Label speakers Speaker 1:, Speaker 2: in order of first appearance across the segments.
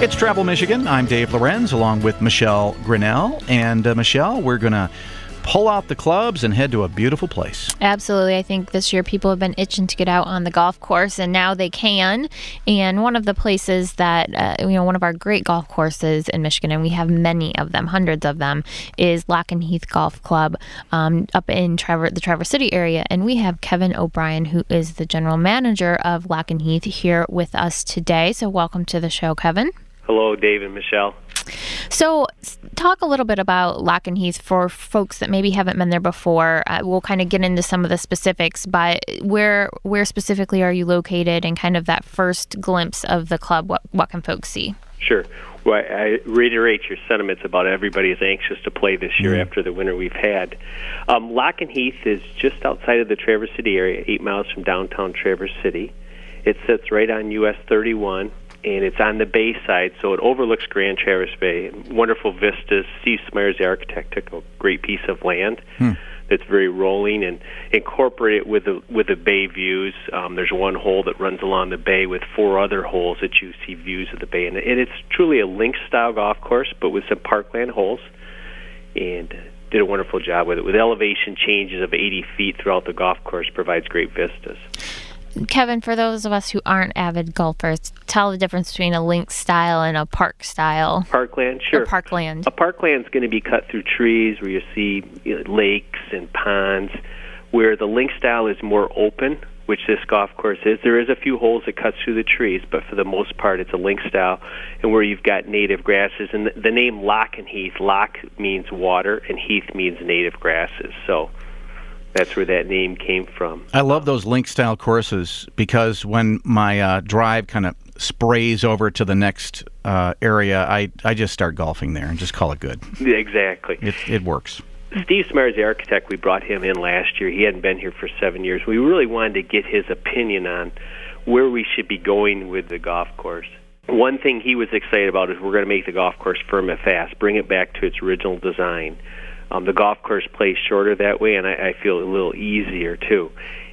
Speaker 1: It's Travel Michigan. I'm Dave Lorenz along with Michelle Grinnell. And Michelle, we're going to pull out the clubs and head to a beautiful place.
Speaker 2: Absolutely. I think this year people have been itching to get out on the golf course, and now they can. And one of the places that, one of our great golf courses in Michigan, and we have many of them, hundreds of them, is Lochen Heath Golf Club up in the Traverse City area. And we have Kevin O'Brien, who is the general manager of Lochen Heath, here with us today. So welcome to the show, Kevin.
Speaker 3: Hello, Dave and Michelle.
Speaker 2: So talk a little bit about Lochen Heath for folks that maybe haven't been there before. We'll kind of get into some of the specifics, but where specifically are you located, and kind of that first glimpse of the club, what can folks see?
Speaker 3: Sure. Well, I reiterate your sentiments about everybody is anxious to play this year after the winter we've had. Lochen Heath is just outside of the Traverse City area, 8 miles from downtown Traverse City. It sits right on US 31. And it's on the bay side, so it overlooks Grand Traverse Bay. Wonderful vistas. Steve Smyers, the architect, took a great piece of land that's very rolling and incorporate it with the bay views. There's one hole that runs along the bay with 4 other holes that you see views of the bay. And it's truly a links-style golf course, but with some parkland holes. And did a wonderful job with it. With elevation changes of 80 feet throughout the golf course, provides great vistas.
Speaker 2: Kevin, for those of us who aren't avid golfers, tell the difference between a link style and a park style.
Speaker 3: Parkland, sure.
Speaker 2: Or parkland.
Speaker 3: A parkland's going to be cut through trees where you see lakes and ponds, where the link style is more open, which this golf course is. There is a few holes that cut through the trees, but for the most part it's a link style, and where you've got native grasses. And the name Lochen Heath, Loch means water, and Heath means native grasses. So that's where that name came from.
Speaker 1: I love those link-style courses because when my drive kind of sprays over to the next area, I just start golfing there and just call it good.
Speaker 3: Exactly.
Speaker 1: It works.
Speaker 3: Steve Smyers, the architect, we brought him in last year. He hadn't been here for 7 years. We really wanted to get his opinion on where we should be going with the golf course. One thing he was excited about is we're going to make the golf course firm and fast, bring it back to its original design. The golf course plays shorter that way, and I feel a little easier, too.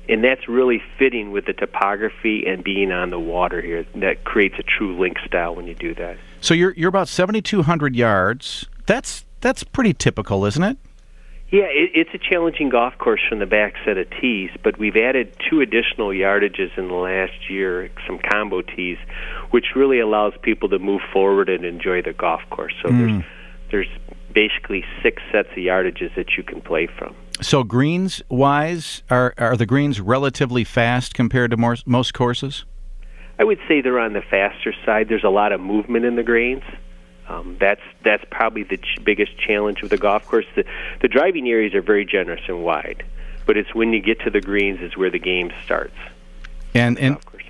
Speaker 3: And that's really fitting with the topography and being on the water here. That creates a true link style when you do that.
Speaker 1: So you're about 7,200 yards. That's pretty typical, isn't it?
Speaker 3: Yeah, it's a challenging golf course from the back set of tees, but we've added 2 additional yardages in the last year, some combo tees, which really allows people to move forward and enjoy the golf course. So there's basically 6 sets of yardages that you can play from.
Speaker 1: So greens-wise, are the greens relatively fast compared to most courses?
Speaker 3: I would say they're on the faster side. There's a lot of movement in the greens. That's probably the biggest challenge with the golf course. The driving areas are very generous and wide, but it's when you get to the greens is where the game starts. And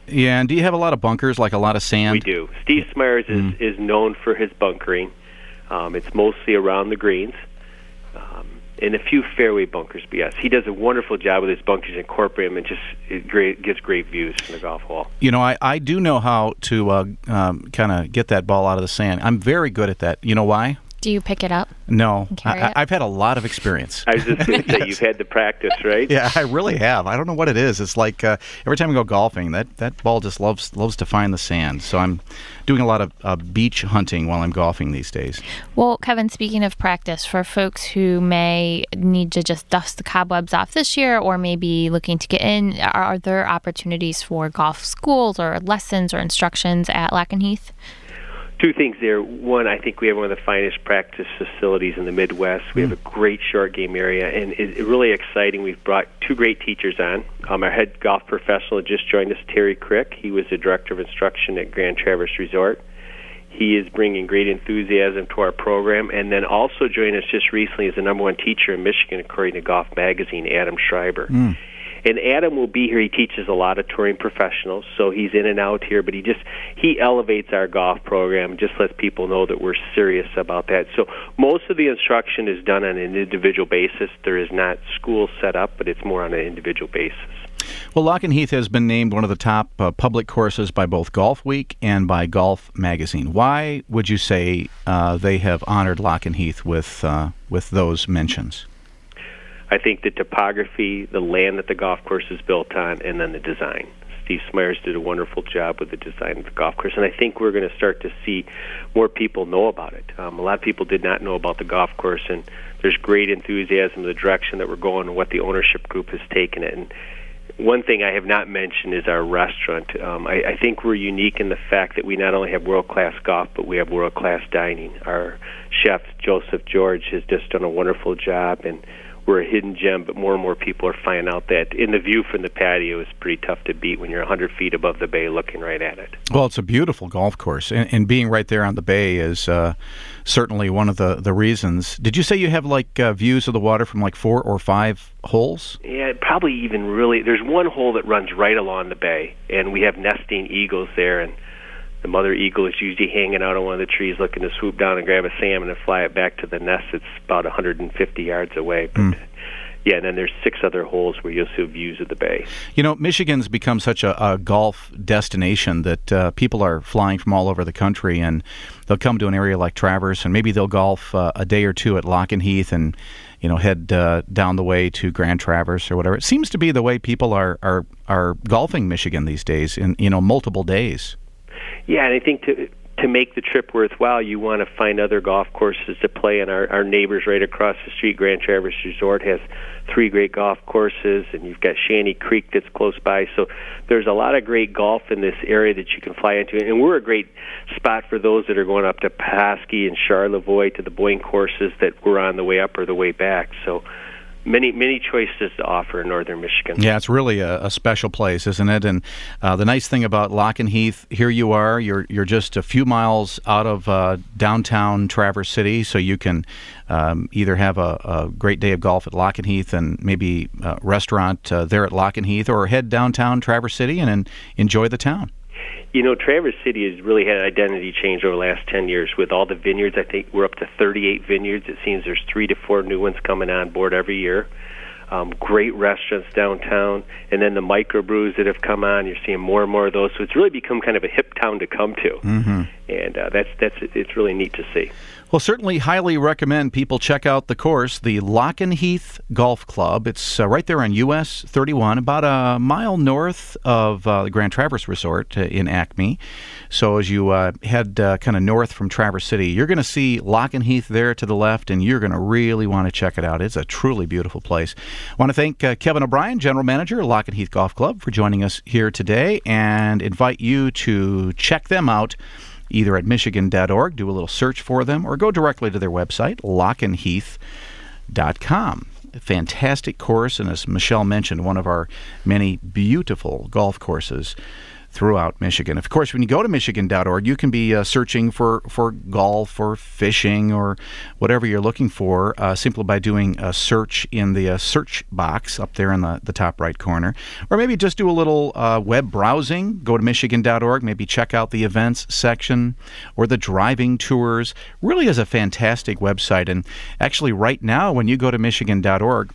Speaker 1: do you have a lot of bunkers, like a lot of sand?
Speaker 3: We do. Steve Smyers is known for his bunkering. It's mostly around the greens, and a few fairway bunkers. But yes, he does a wonderful job with his bunkers, incorporate them, and gives great views from the golf hole.
Speaker 1: You know, I do know how to kind of get that ball out of the sand. I'm very good at that. You know why?
Speaker 2: Do you pick it up?
Speaker 1: No, I've had a lot lot of experience.
Speaker 3: I was just going to say, you've had the practice, right?
Speaker 1: Yeah, I really have. I don't know what it is. It's like every time I go golfing, that ball just loves to find the sand. So I'm doing a lot of beach hunting while I'm golfing these days.
Speaker 2: Well, Kevin, speaking of practice, for folks who may need to just dust the cobwebs off this year or maybe looking to get in, are there opportunities for golf schools or lessons or instructions at Lochen Heath?
Speaker 3: 2 things there. One, I think we have one of the finest practice facilities in the Midwest. We have a great short game area, and it's really exciting. We've brought 2 great teachers on. Our head golf professional just joined us, Terry Crick. He was the director of instruction at Grand Traverse Resort. He is bringing great enthusiasm to our program, and then also joined us just recently as the #1 teacher in Michigan, according to Golf Magazine, Adam Schreiber. And Adam will be here. He teaches a lot of touring professionals, so he's in and out here, but he elevates our golf program, just lets people know that we're serious about that. So most of the instruction is done on an individual basis. There is not school set up, but it's more on an individual basis.
Speaker 1: Well, Lochen Heath has been named one of the top public courses by both Golf Week and by Golf Magazine. Why would you say they have honored Lochen Heath with those mentions?
Speaker 3: I think the topography, the land that the golf course is built on, and then the design. Steve Smyers did a wonderful job with the design of the golf course, and I think we're going to start to see more people know about it. A lot of people did not know about the golf course, and there's great enthusiasm in the direction that we're going and what the ownership group has taken it. And one thing I have not mentioned is our restaurant. I think we're unique in the fact that we not only have world-class golf, but we have world-class dining. Our chef, Joseph George, has just done a wonderful job, and we're a hidden gem, but more and more people are finding out that in the view from the patio is pretty tough to beat when you're 100 feet above the bay looking right at it.
Speaker 1: Well, it's a beautiful golf course, and being right there on the bay is certainly one of the reasons. Did you say you have views of the water from 4 or 5 holes?
Speaker 3: Yeah, probably even really. There's one hole that runs right along the bay, and we have nesting eagles there, and the mother eagle is usually hanging out on one of the trees looking to swoop down and grab a salmon and fly it back to the nest. It's about 150 yards away. But yeah, and then there's 6 other holes where you'll see views of the bay. You know,
Speaker 1: Michigan's become such a golf destination that people are flying from all over the country, and they'll come to an area like Traverse, and maybe they'll golf a day or two at Lochen Heath and head down the way to Grand Traverse or whatever. It seems to be the way people are golfing Michigan these days in multiple days.
Speaker 3: Yeah, and I think to make the trip worthwhile, you want to find other golf courses to play. And our neighbors right across the street, Grand Traverse Resort, has 3 great golf courses, and you've got Shanty Creek that's close by. So there's a lot of great golf in this area that you can fly into. And we're a great spot for those that are going up to Petoskey and Charlevoix to the Boyne courses that we're on the way up or the way back. So many choices to offer in northern Michigan.
Speaker 1: Yeah, it's really a special place, isn't it? And the nice thing about Lochen Heath, here you are, you're just a few miles out of downtown Traverse City, so you can either have a great day of golf at Lochen Heath and maybe a restaurant there at Lochen Heath, or head downtown Traverse City and enjoy the town.
Speaker 3: Traverse City has really had an identity change over the last 10 years with all the vineyards. I think we're up to 38 vineyards. It seems there's 3 to 4 new ones coming on board every year. Great restaurants downtown, and then the microbrews that have come on. You're seeing more and more of those. So it's really become kind of a hip town to come to, and it's really neat to see.
Speaker 1: Well, certainly highly recommend people check out the course, the Lochen Heath Golf Club. It's right there on US 31, about a mile north of the Grand Traverse Resort in Acme. So as you head kind of north from Traverse City, you're going to see Lochen Heath there to the left, and you're going to really want to check it out. It's a truly beautiful place. I want to thank Kevin O'Brien, General Manager of Lochen Heath Golf Club, for joining us here today, and invite you to check them out either at michigan.org, do a little search for them, or go directly to their website, LochenHeath.com. Fantastic course, and as Michelle mentioned, one of our many beautiful golf courses throughout Michigan. Of course, when you go to michigan.org, you can be searching for golf or fishing or whatever you're looking for simply by doing a search in the search box up there in the top right corner. Or maybe just do a little web browsing. Go to michigan.org, maybe check out the events section or the driving tours. Really is a fantastic website. And actually right now, when you go to michigan.org,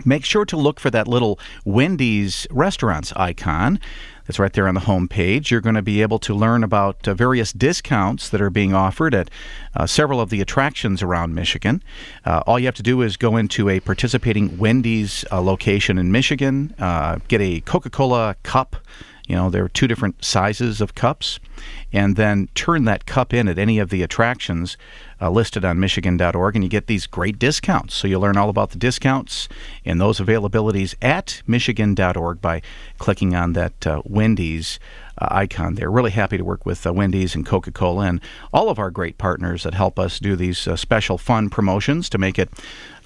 Speaker 1: make sure to look for that little Wendy's restaurants icon. That's right there on the home page. You're going to be able to learn about various discounts that are being offered at several of the attractions around Michigan. All you have to do is go into a participating Wendy's location in Michigan, get a Coca-Cola cup. There are 2 different sizes of cups, and then turn that cup in at any of the attractions listed on michigan.org, and you get these great discounts. So you'll learn all about the discounts and those availabilities at michigan.org by clicking on that Wendy's icon there. Really happy to work with Wendy's and Coca-Cola and all of our great partners that help us do these special fun promotions to make it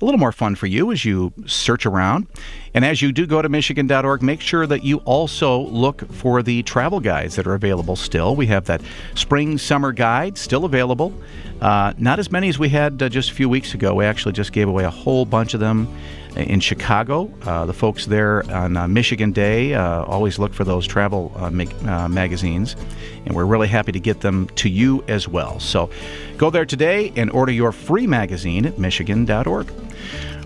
Speaker 1: a little more fun for you as you search around. And as you do go to michigan.org, make sure that you also look for the travel guides that are available still. We have that spring-summer guide still available. Not as many as we had just a few weeks ago. We actually just gave away a whole bunch of them in Chicago. The folks there on Michigan Day always look for those travel magazines, and we're really happy to get them to you as well. So go there today and order your free magazine at michigan.org.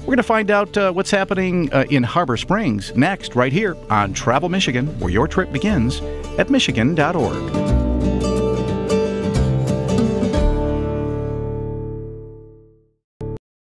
Speaker 1: We're going to find out what's happening in Harbor Springs next, right here on Travel Michigan, where your trip begins at michigan.org.